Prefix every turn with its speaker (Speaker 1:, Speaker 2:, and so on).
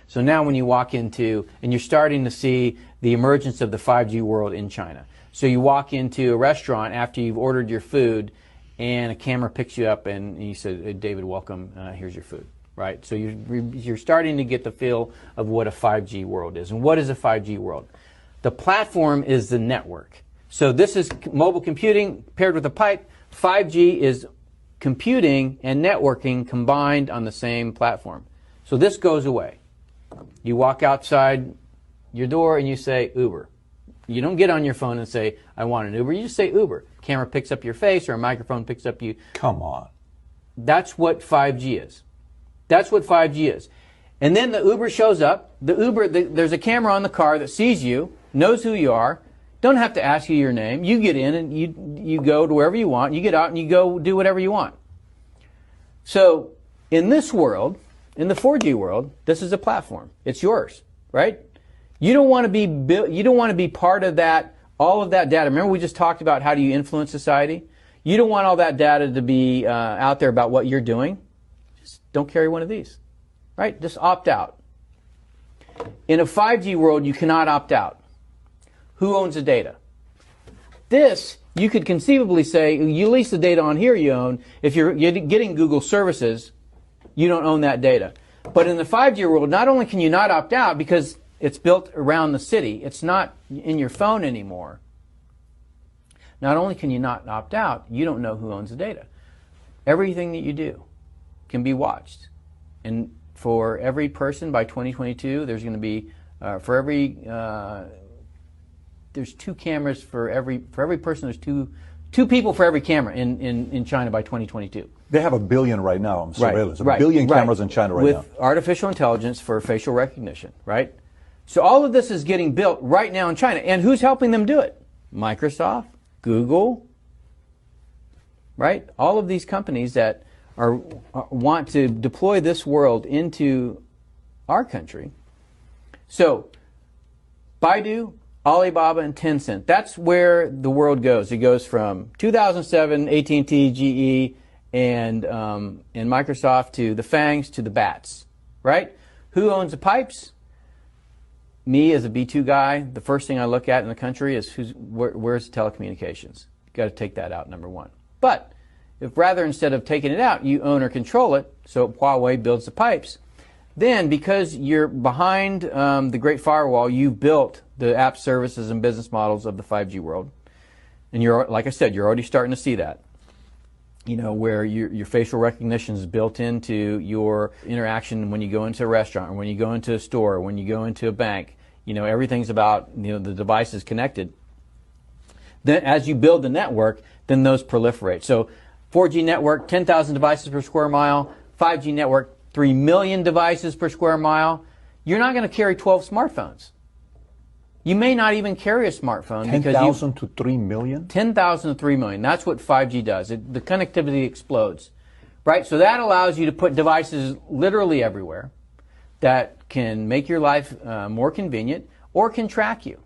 Speaker 1: So now when you walk into, and you're starting to see the emergence of the 5G world in China. So you walk into a restaurant after you've ordered your food, and a camera picks you up and you say, hey, David, welcome, here's your food, right? So you're starting to get the feel of what a 5G world is. And what is a 5G world? The platform is the network. So this is mobile computing paired with a pipe. 5G is computing and networking combined on the same platform. So this goes away. You walk outside your door and you say Uber. You don't get on your phone and say, I want an Uber. You just say Uber. Camera picks up your face or a microphone picks up you.
Speaker 2: Come on.
Speaker 1: That's what 5G is. That's what 5G is. And then the Uber shows up. There's a camera on the car that sees you, knows who you are, don't have to ask you your name. You get in and you go to wherever you want. You get out and you go do whatever you want. So in this world, in the 4G world, this is a platform. It's yours, right? You don't want to be part of that, all of that data. Remember we just talked about how do you influence society? You don't want all that data to be out there about what you're doing. Just don't carry one of these, right? Just opt out. In a 5G world, you cannot opt out. Who owns the data? This, you could conceivably say, you lease the data on here you own. If you're getting Google services, you don't own that data. But in the 5G world, not only can you not opt out because it's built around the city, it's not in your phone anymore. Not only can you not opt out, you don't know who owns the data. Everything that you do can be watched. And for every person by 2022, there's going to be, there's 2 cameras for every person. There's two people for every camera in China by 2022.
Speaker 2: They have 1 billion right now on surveillance.
Speaker 1: Right,
Speaker 2: a billion cameras in China right now.
Speaker 1: With artificial intelligence for facial recognition, right? So all of this is getting built right now in China. And who's helping them do it? Microsoft, Google, right? All of these companies that want to deploy this world into our country. So Baidu, Alibaba, and Tencent. That's where the world goes. It goes from 2007, AT&T, GE, and Microsoft to the FANGs to the BATs, right? Who owns the pipes? Me as a B2 guy, the first thing I look at in the country is where's the telecommunications. You've got to take that out, number one. But if rather instead of taking it out, you own or control it, so Huawei builds the pipes, then because you're behind the Great Firewall, you've built the app services and business models of the 5G world. And you're, like I said, you're already starting to see that. You know, where your facial recognition is built into your interaction when you go into a restaurant, or when you go into a store, or when you go into a bank. You know, everything's about, you know, the device is connected. Then as you build the network, then those proliferate. So 4G network, 10,000 devices per square mile. 5G network, 3 million devices per square mile. You're not going to carry 12 smartphones. You may not even carry a smartphone.
Speaker 2: 10,000 to 3 million?
Speaker 1: 10,000 to 3 million. That's what 5G does. The connectivity explodes. Right? So that allows you to put devices literally everywhere that can make your life more convenient or can track you.